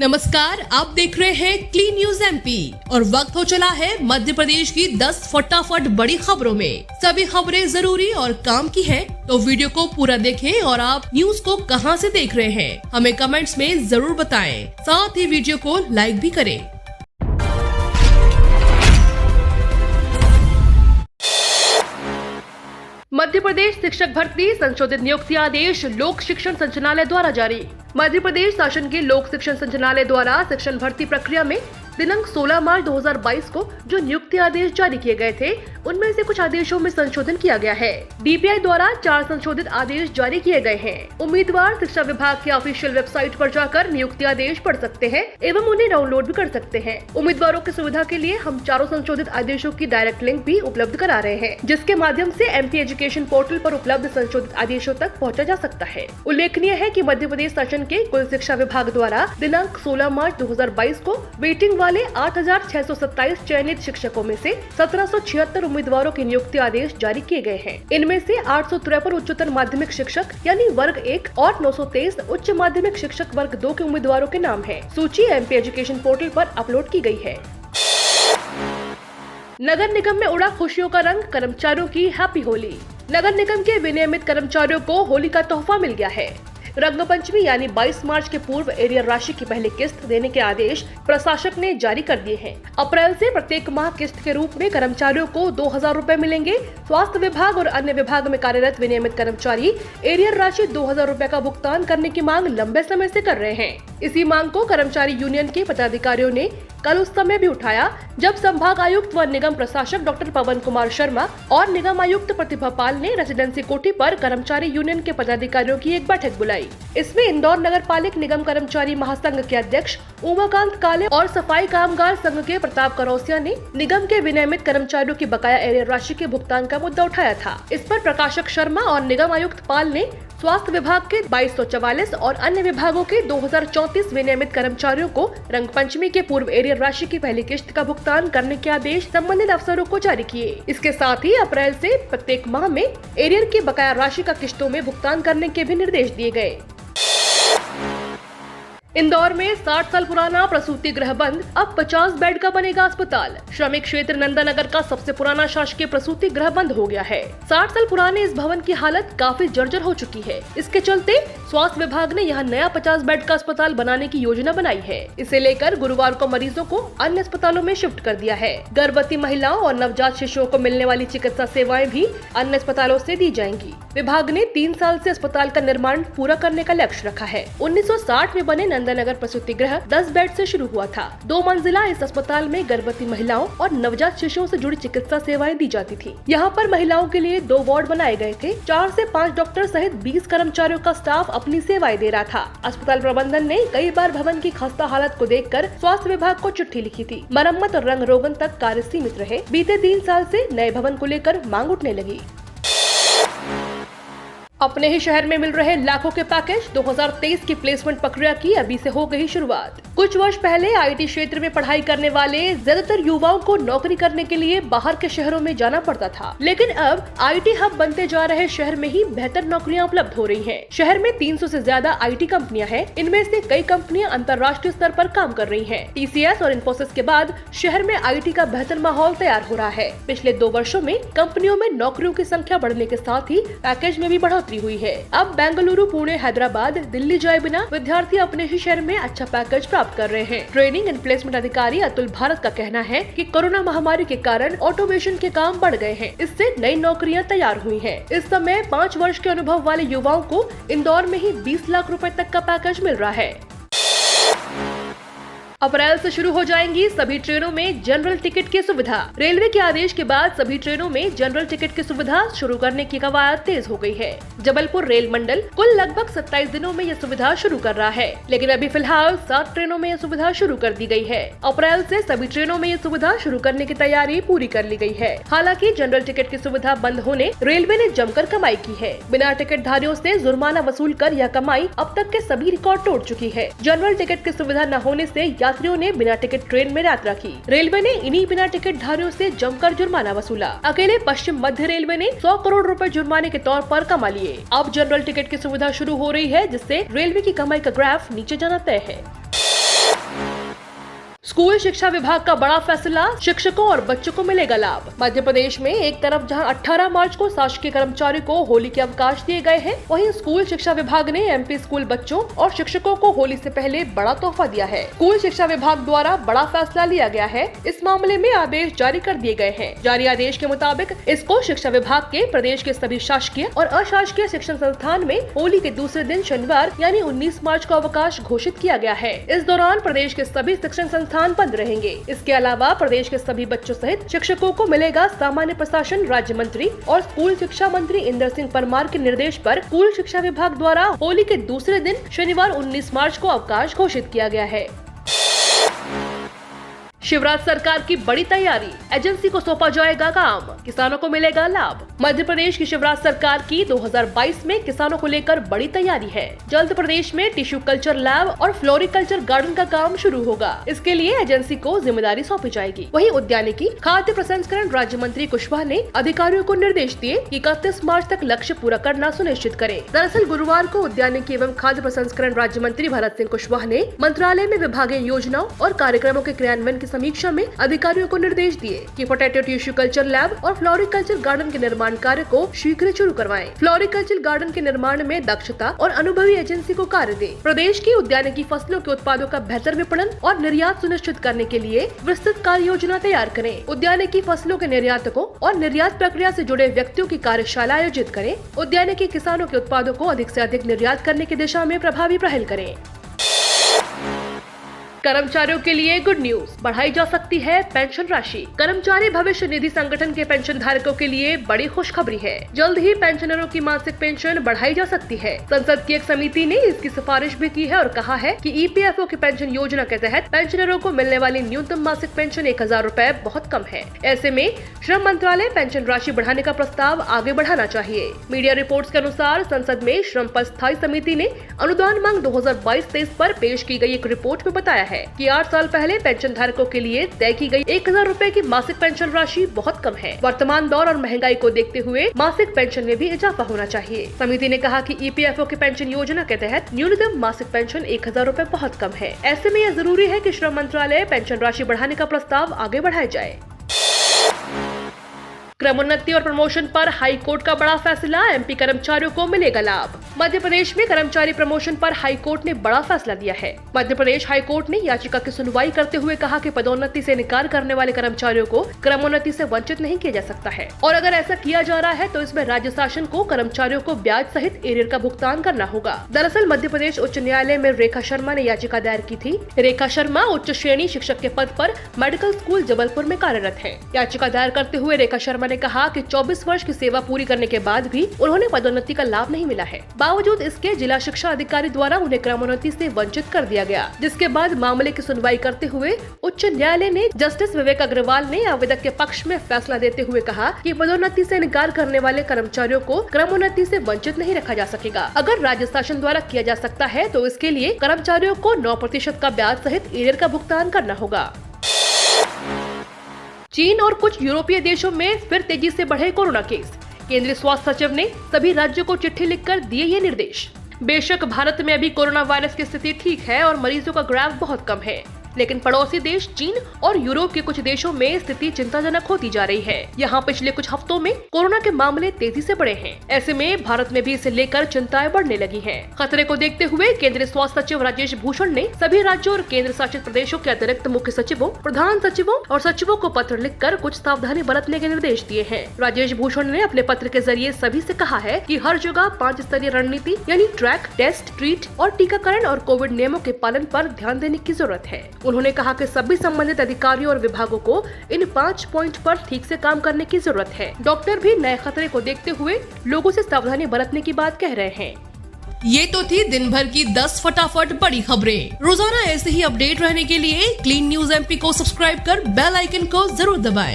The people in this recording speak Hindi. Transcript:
नमस्कार, आप देख रहे हैं क्लीन न्यूज एमपी और वक्त हो चला है मध्य प्रदेश की 10 फटाफट बड़ी खबरों में। सभी खबरें जरूरी और काम की हैं, तो वीडियो को पूरा देखें और आप न्यूज को कहां से देख रहे हैं हमें कमेंट्स में जरूर बताएं। साथ ही वीडियो को लाइक भी करें। मध्य प्रदेश शिक्षक भर्ती संशोधित नियुक्ति आदेश लोक शिक्षण संचालनालय द्वारा जारी। मध्य प्रदेश शासन के लोक शिक्षण संचालनालय द्वारा शिक्षण भर्ती प्रक्रिया में दिनांक 16 मार्च 2022 को जो नियुक्ति आदेश जारी किए गए थे, उनमें से कुछ आदेशों में संशोधन किया गया है। डीपीआई द्वारा 4 संशोधित आदेश जारी किए गए हैं। उम्मीदवार शिक्षा विभाग की ऑफिशियल वेबसाइट पर जाकर नियुक्ति आदेश पढ़ सकते हैं एवं उन्हें डाउनलोड भी कर सकते हैं। उम्मीदवारों की सुविधा के लिए हम चारों संशोधित आदेशों की डायरेक्ट लिंक भी उपलब्ध करा रहे हैं, जिसके माध्यम से एमपी एजुकेशन पोर्टल पर उपलब्ध संशोधित आदेशों तक पहुँचा जा सकता है। उल्लेखनीय है कि मध्य प्रदेश शासन के कुल शिक्षा विभाग द्वारा दिनांक 16 मार्च 2022 को वेटिंग वाले 8,627 चयनित शिक्षकों में से 1776 उम्मीदवारों के नियुक्ति आदेश जारी किए गए हैं। इनमें से 853 उच्चतर माध्यमिक शिक्षक यानी वर्ग 1 और 923 उच्च माध्यमिक शिक्षक वर्ग 2 के उम्मीदवारों के नाम है। सूची एमपी एजुकेशन पोर्टल पर अपलोड की गई है। नगर निगम में उड़ा खुशियों का रंग, कर्मचारियों की हैप्पी होली। नगर निगम के विनियमित कर्मचारियों को होली का तोहफा मिल गया है। रंग पंचमी यानी 22 मार्च के पूर्व एरियर राशि की पहली किस्त देने के आदेश प्रशासक ने जारी कर दिए हैं। अप्रैल से प्रत्येक माह किस्त के रूप में कर्मचारियों को 2,000 रूपए मिलेंगे। स्वास्थ्य विभाग और अन्य विभाग में कार्यरत विनियमित कर्मचारी एरियर राशि 2,000 रूपए का भुगतान करने की मांग लंबे समय से कर रहे हैं। इसी मांग को कर्मचारी यूनियन के पदाधिकारियों ने कल उस समय भी उठाया जब संभाग आयुक्त व निगम प्रशासक डॉक्टर पवन कुमार शर्मा और निगम आयुक्त प्रतिभा पाल ने रेसिडेंसी कोठी पर कर्मचारी यूनियन के पदाधिकारियों की एक बैठक बुलाई। इसमें इंदौर नगर पालिक निगम कर्मचारी महासंघ के अध्यक्ष उमाकांत काले और सफाई कामगार संघ के प्रताप करौसिया ने निगम के विनियमित कर्मचारियों की बकाया एरियर राशि के भुगतान का मुद्दा उठाया था। इस पर प्रकाशक शर्मा और निगम आयुक्त पाल ने स्वास्थ्य विभाग के 2244 और अन्य विभागों के 2034 विनियमित कर्मचारियों को रंग पंचमी के पूर्व एरियर राशि की पहली किस्त का भुगतान करने के आदेश संबंधित अफसरों को जारी किए। इसके साथ ही अप्रैल से प्रत्येक माह में एरियर की बकाया राशि का किस्तों में भुगतान करने के भी निर्देश दिए गए। इंदौर में 60 साल पुराना प्रसूति गृह बंद, अब 50 बेड का बनेगा अस्पताल। श्रमिक क्षेत्र नंदानगर का सबसे पुराना शासकीय प्रसूति गृह बंद हो गया है। 60 साल पुराने इस भवन की हालत काफी जर्जर हो चुकी है। इसके चलते स्वास्थ्य विभाग ने यहाँ नया 50 बेड का अस्पताल बनाने की योजना बनाई है। इसे लेकर गुरुवार को मरीजों को अन्य अस्पतालों में शिफ्ट कर दिया है। गर्भवती महिलाओं और नवजात शिशुओं को मिलने वाली चिकित्सा सेवाएं भी अन्य अस्पतालों से दी जाएंगी। विभाग ने 3 साल से अस्पताल का निर्माण पूरा करने का लक्ष्य रखा है। 1960 में बने नंदानगर प्रसूति गृह 10 बेड से शुरू हुआ था। 2 मंजिला इस अस्पताल में गर्भवती महिलाओं और नवजात शिशुओं से जुड़ी चिकित्सा सेवाएं दी जाती थी। यहाँ पर महिलाओं के लिए 2 वार्ड बनाए गए थे। 4 से 5 डॉक्टर सहित 20 कर्मचारियों का स्टाफ अपनी सेवाएं दे रहा था। अस्पताल प्रबंधन ने कई बार भवन की खस्ता हालत को देखकर स्वास्थ्य विभाग को चिट्ठी लिखी थी। मरम्मत और रंग रोगन तक कार्य सीमित रहे। बीते 3 साल से नए भवन को लेकर मांग उठने लगी। अपने ही शहर में मिल रहे लाखों के पैकेज, 2023 की प्लेसमेंट प्रक्रिया की अभी से हो गई शुरुआत। कुछ वर्ष पहले आईटी क्षेत्र में पढ़ाई करने वाले ज्यादातर युवाओं को नौकरी करने के लिए बाहर के शहरों में जाना पड़ता था, लेकिन अब आईटी हब बनते जा रहे शहर में ही बेहतर नौकरियां उपलब्ध हो रही हैं। शहर में 300 से ज्यादा आईटी कंपनियां हैं। इनमें से कई कंपनियां अंतर्राष्ट्रीय स्तर पर काम कर रही हैं। टीसीएस और इन्फोसिस के बाद शहर में आईटी का बेहतर माहौल तैयार हो रहा है। पिछले 2 वर्षों में कंपनियों में नौकरियों की संख्या बढ़ने के साथ ही पैकेज में भी बढ़ोतरी हुई है। अब बेंगलुरु, पुणे, हैदराबाद, दिल्ली जाए बिना विद्यार्थी अपने ही शहर में अच्छा पैकेज प्राप्त कर रहे हैं। ट्रेनिंग एंड प्लेसमेंट अधिकारी अतुल भारत का कहना है कि कोरोना महामारी के कारण ऑटोमेशन के काम बढ़ गए हैं। इससे नई नौकरियां तैयार हुई हैं। इस समय 5 वर्ष के अनुभव वाले युवाओं को इंदौर में ही 20 लाख रुपए तक का पैकेज मिल रहा है। अप्रैल से शुरू हो जाएंगी सभी ट्रेनों में जनरल टिकट की सुविधा। रेलवे के आदेश के बाद सभी ट्रेनों में जनरल टिकट की सुविधा शुरू करने की कवायद तेज हो गई है। जबलपुर रेल मंडल कुल लगभग 27 दिनों में यह सुविधा शुरू कर रहा है, लेकिन अभी फिलहाल 7 ट्रेनों में यह सुविधा शुरू कर दी गई है। अप्रैल से सभी ट्रेनों में यह सुविधा शुरू करने की तैयारी पूरी कर ली गई है। हालांकि जनरल टिकट की सुविधा बंद होने रेलवे ने जमकर कमाई की है। बिना टिकट धारियों से जुर्माना वसूल कर यह कमाई अब तक के सभी रिकॉर्ड तोड़ चुकी है। जनरल टिकट की सुविधा न होने से यात्रियों ने बिना टिकट ट्रेन में यात्रा की। रेलवे ने इन्हीं बिना टिकट धारियों से जमकर जुर्माना वसूला। अकेले पश्चिम मध्य रेलवे ने 100 करोड़ रुपए जुर्माने के तौर पर कमा लिए। अब जनरल टिकट की सुविधा शुरू हो रही है, जिससे रेलवे की कमाई का ग्राफ नीचे जाना तय है। स्कूल शिक्षा विभाग का बड़ा फैसला, शिक्षकों और बच्चों को मिलेगा लाभ। मध्य प्रदेश में एक तरफ जहां 18 मार्च को शासकीय कर्मचारियों को होली के अवकाश दिए गए हैं, वहीं स्कूल शिक्षा विभाग ने एमपी स्कूल बच्चों और शिक्षकों को होली से पहले बड़ा तोहफा दिया है। स्कूल शिक्षा विभाग द्वारा बड़ा फैसला लिया गया है। इस मामले में आदेश जारी कर दिए गए हैं। जारी आदेश के मुताबिक इसको शिक्षा विभाग के प्रदेश के सभी शासकीय और अशासकीय शिक्षण संस्थान में होली के दूसरे दिन शनिवार यानी 19 मार्च को अवकाश घोषित किया गया है। इस दौरान प्रदेश के सभी शिक्षण संस्थान बंद रहेंगे। इसके अलावा प्रदेश के सभी बच्चों सहित शिक्षकों को मिलेगा सामान्य प्रशासन राज्य मंत्री और स्कूल शिक्षा मंत्री इंदर सिंह परमार के निर्देश पर स्कूल शिक्षा विभाग द्वारा होली के दूसरे दिन शनिवार 19 मार्च को अवकाश घोषित किया गया है। शिवराज सरकार की बड़ी तैयारी, एजेंसी को सौंपा जाएगा काम, किसानों को मिलेगा लाभ। मध्य प्रदेश की शिवराज सरकार की 2022 में किसानों को लेकर बड़ी तैयारी है। जल्द प्रदेश में टिश्यू कल्चर लैब और फ्लोरिकल्चर गार्डन का काम शुरू होगा। इसके लिए एजेंसी को जिम्मेदारी सौंपी जाएगी। वहीं उद्यानिकी खाद्य प्रसंस्करण राज्य मंत्री कुशवाहा ने अधिकारियों को निर्देश दिए कि 31 मार्च तक लक्ष्य पूरा करना सुनिश्चित करें। दरअसल गुरुवार को उद्यानिकी एवं खाद्य प्रसंस्करण राज्य मंत्री भरत सिंह कुशवाहा ने मंत्रालय में विभागीय योजनाओं और कार्यक्रमों के क्रियान्वयन की समीक्षा में अधिकारियों को निर्देश दिए कि पोटैटो टिश्यू कल्चर लैब और फ्लोरिकल्चर गार्डन के निर्माण कार्य को शीघ्र शुरू करवाएं। फ्लोरिकल्चर गार्डन के निर्माण में दक्षता और अनुभवी एजेंसी को कार्य दें। प्रदेश की उद्यानिकी फसलों के उत्पादों का बेहतर विपणन और निर्यात सुनिश्चित करने के लिए विस्तृत कार्य योजना तैयार करें। उद्यानिकी फसलों के निर्यातकों और निर्यात प्रक्रिया से जुड़े व्यक्तियों की कार्यशाला आयोजित करें। उद्यानिकी किसानों के उत्पादों को अधिक से अधिक निर्यात करने की दिशा में प्रभावी पहल करें। कर्मचारियों के लिए गुड न्यूज, बढ़ाई जा सकती है पेंशन राशि। कर्मचारी भविष्य निधि संगठन के पेंशन धारकों के लिए बड़ी खुशखबरी है। जल्द ही पेंशनरों की मासिक पेंशन बढ़ाई जा सकती है। संसद की एक समिति ने इसकी सिफारिश भी की है और कहा है कि ईपीएफओ की पेंशन योजना के तहत पेंशनरों को मिलने वाली न्यूनतम मासिक पेंशन 1000 रूपए बहुत कम है। ऐसे में श्रम मंत्रालय पेंशन राशि बढ़ाने का प्रस्ताव आगे बढ़ाना चाहिए। मीडिया रिपोर्ट्स के अनुसार संसद में श्रम पर स्थायी समिति ने अनुदान मांग 2022-23 पर पेश की गई एक रिपोर्ट में बताया है कि 8 साल पहले पेंशन धारकों के लिए तय की गई 1000 रूपए की मासिक पेंशन राशि बहुत कम है। वर्तमान दौर और महंगाई को देखते हुए मासिक पेंशन में भी इजाफा होना चाहिए। समिति ने कहा कि ईपीएफओ की पेंशन योजना के तहत न्यूनतम मासिक पेंशन 1000 रूपए बहुत कम है। ऐसे में यह जरूरी है कि श्रम मंत्रालय पेंशन राशि बढ़ाने का प्रस्ताव आगे बढ़ाया जाए। क्रमोन्नति और प्रमोशन पर हाई कोर्ट का बड़ा फैसला, एमपी कर्मचारियों को मिलेगा लाभ। मध्य प्रदेश में कर्मचारी प्रमोशन पर हाई कोर्ट ने बड़ा फैसला दिया है। मध्य प्रदेश हाई कोर्ट ने याचिका की सुनवाई करते हुए कहा कि पदोन्नति से इनकार करने वाले कर्मचारियों को क्रमोन्नति से वंचित नहीं किया जा सकता है और अगर ऐसा किया जा रहा है तो इसमें राज्य शासन को कर्मचारियों को ब्याज सहित एरियर का भुगतान करना होगा। दरअसल मध्य प्रदेश उच्च न्यायालय में रेखा शर्मा ने याचिका दायर की थी। रेखा शर्मा उच्च श्रेणी शिक्षक के पद पर मेडिकल स्कूल जबलपुर में कार्यरत है। याचिका दायर करते हुए रेखा शर्मा ने कहा कि 24 वर्ष की सेवा पूरी करने के बाद भी उन्होंने पदोन्नति का लाभ नहीं मिला है। बावजूद इसके जिला शिक्षा अधिकारी द्वारा उन्हें क्रमोन्नति से वंचित कर दिया गया, जिसके बाद मामले की सुनवाई करते हुए उच्च न्यायालय ने जस्टिस विवेक अग्रवाल ने आवेदक के पक्ष में फैसला देते हुए कहा कि पदोन्नति से इनकार करने वाले कर्मचारियों को क्रमोन्नति से वंचित नहीं रखा जा सकेगा। अगर राज्य शासन द्वारा किया जा सकता है तो इसके लिए कर्मचारियों को 9% का ब्याज सहित एरियर का भुगतान करना होगा। चीन और कुछ यूरोपीय देशों में फिर तेजी से बढ़े कोरोना केस। केंद्रीय स्वास्थ्य सचिव ने सभी राज्यों को चिट्ठी लिखकर दिए ये निर्देश। बेशक भारत में अभी कोरोना वायरस की स्थिति ठीक है और मरीजों का ग्राफ बहुत कम है, लेकिन पड़ोसी देश चीन और यूरोप के कुछ देशों में स्थिति चिंताजनक होती जा रही है। यहाँ पिछले कुछ हफ्तों में कोरोना के मामले तेजी से बढ़े हैं। ऐसे में भारत में भी इसे लेकर चिंताएं बढ़ने लगी हैं। खतरे को देखते हुए केंद्रीय स्वास्थ्य सचिव राजेश भूषण ने सभी राज्यों और केंद्र शासित प्रदेशों के अतिरिक्त मुख्य सचिवों, प्रधान सचिवों और सचिवों को पत्र लिखकर कुछ सावधानी बरतने के निर्देश दिए हैं। राजेश भूषण ने अपने पत्र के जरिए सभी से कहा है कि हर जगह 5 स्तरीय रणनीति यानी ट्रैक, टेस्ट, ट्रीट और टीकाकरण और कोविड नियमों के पालन पर ध्यान देने की जरूरत है। उन्होंने कहा कि सभी संबंधित अधिकारियों और विभागों को इन 5 पॉइंट पर ठीक से काम करने की जरूरत है। डॉक्टर भी नए खतरे को देखते हुए लोगों से सावधानी बरतने की बात कह रहे हैं। ये तो थी दिन भर की 10 फटाफट बड़ी खबरें। रोजाना ऐसे ही अपडेट रहने के लिए क्लीन न्यूज एमपी को सब्सक्राइब कर बेल आइकन को जरूर दबाएं।